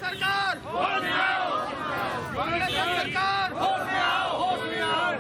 सरकार होश में आओ, बांग्लादेश सरकार होश में आओ, होश में आओ।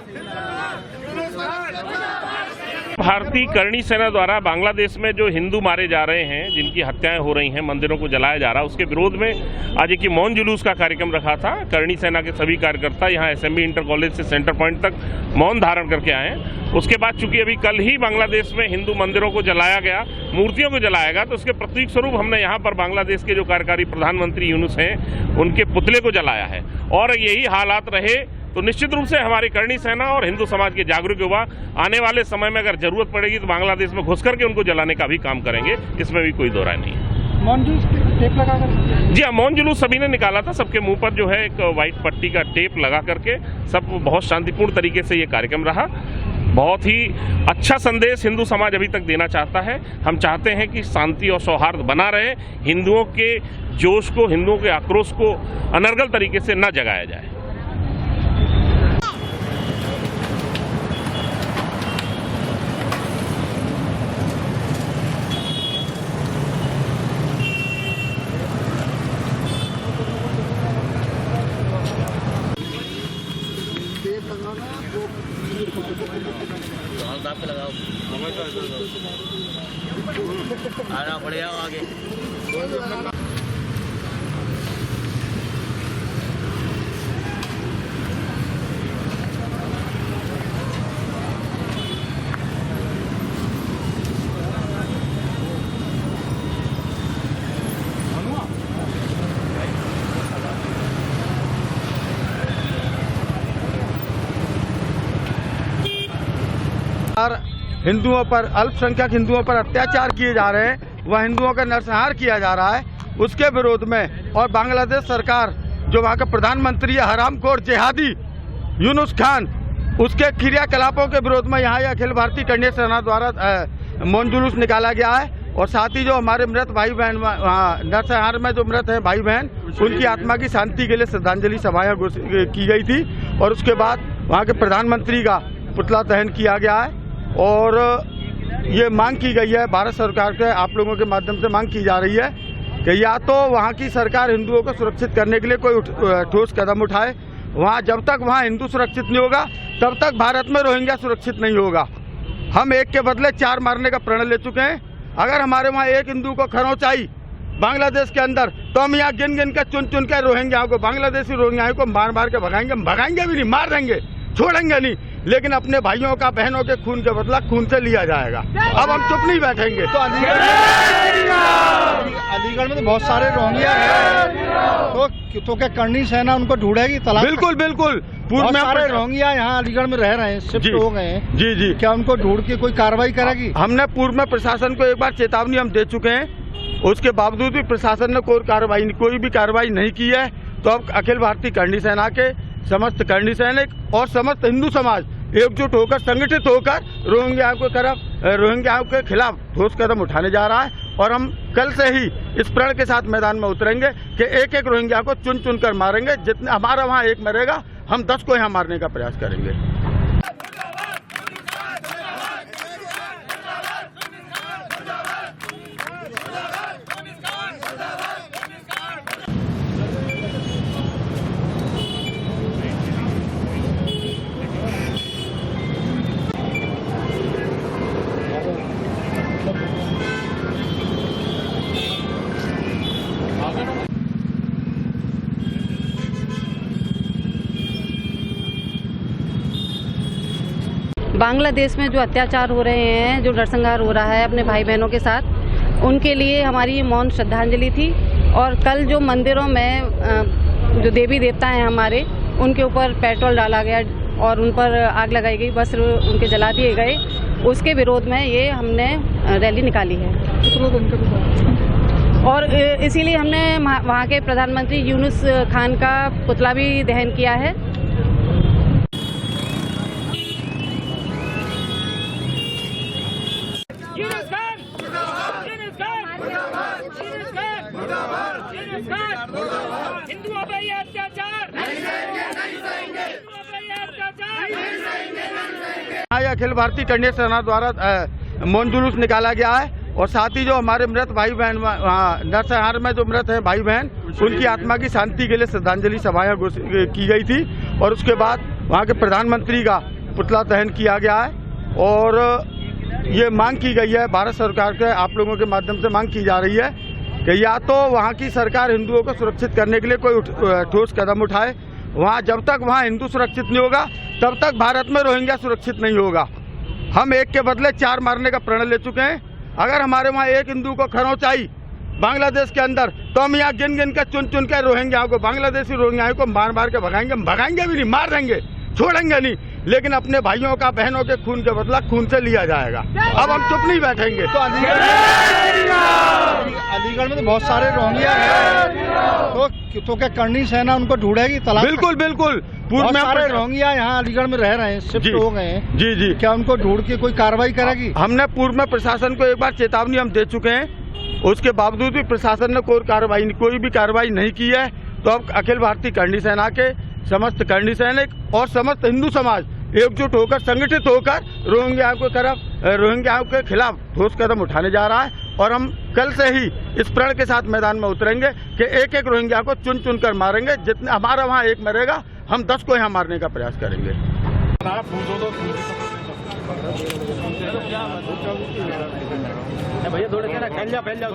भारतीय करणी सेना द्वारा बांग्लादेश में जो हिंदू मारे जा रहे हैं, जिनकी हत्याएं हो रही हैं, मंदिरों को जलाया जा रहा है, उसके विरोध में आज एक मौन जुलूस का कार्यक्रम रखा था। करणी सेना के सभी कार्यकर्ता यहाँ एसएमबी इंटर कॉलेज से सेंटर पॉइंट तक मौन धारण करके आए हैं। उसके बाद चूंकि अभी कल ही बांग्लादेश में हिंदू मंदिरों को जलाया गया, मूर्तियों को जलाया गया, तो उसके प्रतीक स्वरूप हमने यहाँ पर बांग्लादेश के जो कार्यकारी प्रधानमंत्री यूनुस हैं, उनके पुतले को जलाया है। और यही हालात रहे तो निश्चित रूप से हमारी करणी सेना और हिंदू समाज के जागरूक युवा आने वाले समय में अगर जरूरत पड़ेगी तो बांग्लादेश में घुस करके उनको जलाने का भी काम करेंगे, इसमें भी कोई दो राय नहीं है। मौन जुलूस टेप लगा कर? जी हाँ, मौन जुलूस सभी ने निकाला था। सबके मुंह पर जो है एक व्हाइट पट्टी का टेप लगा करके सब बहुत शांतिपूर्ण तरीके से ये कार्यक्रम रहा। बहुत ही अच्छा संदेश हिंदू समाज अभी तक देना चाहता है। हम चाहते हैं कि शांति और सौहार्द बना रहे, हिंदुओं के जोश को, हिंदुओं के आक्रोश को अनर्गल तरीके से न जगाया जाए। पे लगाओ, आना पड़ेगा आगे। हिंदुओं पर, अल्पसंख्यक हिंदुओं पर अत्याचार किए जा रहे हैं, वह हिंदुओं का नरसंहार किया जा रहा है, उसके विरोध में और बांग्लादेश सरकार जो वहाँ का प्रधानमंत्री है हरामखोर जिहादी यूनुस खान, उसके क्रियाकलापों के विरोध में यहाँ अखिल भारतीय करणी सेना द्वारा मौन जुलूस निकाला गया है। और साथ ही जो हमारे मृत भाई बहन, नरसंहार में जो मृत हैं भाई बहन, उनकी आत्मा की शांति के लिए श्रद्धांजलि सभाएं की गई थी। और उसके बाद वहाँ के प्रधानमंत्री का पुतला दहन किया गया है। और ये मांग की गई है, भारत सरकार के आप लोगों के माध्यम से मांग की जा रही है कि या तो वहाँ की सरकार हिंदुओं को सुरक्षित करने के लिए कोई ठोस कदम उठाए। वहाँ जब तक वहाँ हिंदू सुरक्षित नहीं होगा तब तक भारत में रोहिंग्या सुरक्षित नहीं होगा। हम एक के बदले 4 मारने का प्रण ले चुके हैं। अगर हमारे वहाँ एक हिंदू को खरोंचाई बांग्लादेश के अंदर, तो हम यहाँ गिन गिन कर चुन चुन कर रोहिंग्याओं को, बांग्लादेशी रोहिंग्याओं को मार मार के भगाएंगे। भगाएंगे भी नहीं, मार देंगे, छोड़ेंगे नहीं, लेकिन अपने भाइयों का, बहनों के खून का बदला खून से लिया जाएगा। अब हम चुप नहीं बैठेंगे। तो अलीगढ़ में तो बहुत सारे रोहिंग्या हैं, तो क्या करणी सेना उनको ढूंढेगी, तलाश? बिल्कुल बिल्कुल, पूर्व में सारे रोहिंग्या यहाँ अलीगढ़ में रह रहे हैं, शिफ्ट हो गए हैं। जी जी, क्या उनको ढूंढ के कोई कार्रवाई करेगी? हमने पूर्व में प्रशासन को एक बार चेतावनी हम दे चुके हैं, उसके बावजूद भी प्रशासन ने कोई भी कार्रवाई नहीं की है। तो अब अखिल भारतीय करणी सेना के समस्त करणी सैनिक और समस्त हिंदू समाज एकजुट होकर, संगठित होकर रोहिंग्याओं के खिलाफ ठोस कदम उठाने जा रहा है। और हम कल से ही इस प्रण के साथ मैदान में उतरेंगे कि एक एक रोहिंग्या को चुन चुन कर मारेंगे। जितने हमारा वहाँ एक मरेगा, हम 10 को यहाँ मारने का प्रयास करेंगे। बांग्लादेश में जो अत्याचार हो रहे हैं, जो नरसंहार हो रहा है अपने भाई बहनों के साथ, उनके लिए हमारी मौन श्रद्धांजलि थी। और कल जो मंदिरों में जो देवी देवता हैं हमारे, उनके ऊपर पेट्रोल डाला गया और उन पर आग लगाई गई, वस्त्र उनके जला दिए गए, उसके विरोध में ये हमने रैली निकाली है। और इसीलिए हमने वहाँ के प्रधानमंत्री यूनुस खान का पुतला भी दहन किया है। हिंदुओं पर ये अत्याचार नहीं सहेंगे, नहीं सहेंगे। हिंदुओं पर ये अत्याचार नहीं सहेंगे, नहीं सहेंगे। अखिल भारतीय करणी सेना द्वारा मौन जुलूस निकाला गया है। और साथ ही जो हमारे मृत भाई बहन, नरसंहार में जो मृत हैं भाई बहन, उनकी आत्मा की शांति के लिए श्रद्धांजलि सभाएं की गई थी और उसके बाद वहाँ के प्रधानमंत्री का पुतला दहन किया गया है और ये मांग की गई है भारत सरकार के आप लोगों के माध्यम से मांग की जा रही है कि या तो वहाँ की सरकार हिंदुओं को सुरक्षित करने के लिए कोई ठोस कदम उठाए। वहाँ जब तक वहाँ हिंदू सुरक्षित नहीं होगा तब तक भारत में रोहिंग्या सुरक्षित नहीं होगा। हम एक के बदले 4 मारने का प्रण ले चुके हैं। अगर हमारे वहाँ एक हिंदू को खरोंचाई बांग्लादेश के अंदर तो हम यहाँ गिन गिन कर चुन चुन कर रोहिंग्याओं को बांग्लादेशी रोहिंग्याओं को मार मार के भगाएंगे। भगाएंगे भी नहीं, मार देंगे, छोड़ेंगे नहीं, लेकिन अपने भाइयों का बहनों के खून के बदला खून से लिया जाएगा। अब हम चुप नहीं बैठेंगे। तो अलीगढ़ में तो बहुत सारे रोहिंग्या हैं, तो क्या करनी सेना उनको ढूंढेगी, तलाश? बिल्कुल बिल्कुल। बहुत सारे रोहिंग्या यहाँ अलीगढ़ में रह रहे हैं, शिफ्ट हो गए हैं। जी जी। क्या उनको ढूंढ के कोई कार्रवाई करेगी? हमने पूर्व में प्रशासन को एक बार चेतावनी हम दे चुके हैं, उसके बावजूद भी प्रशासन ने कोई भी कार्रवाई नहीं की है। तो अब अखिल भारतीय करनी सेना के समस्त करनी सैनिक और समस्त हिंदू समाज एकजुट होकर संगठित होकर रोहिंग्याओं के खिलाफ ठोस कदम उठाने जा रहा है और हम कल से ही इस प्रण के साथ मैदान में उतरेंगे कि एक एक रोहिंग्या को चुन चुन कर मारेंगे। जितने हमारा वहाँ एक मरेगा हम 10 को यहाँ मारने का प्रयास करेंगे। भैया थोड़ा फैल जाओ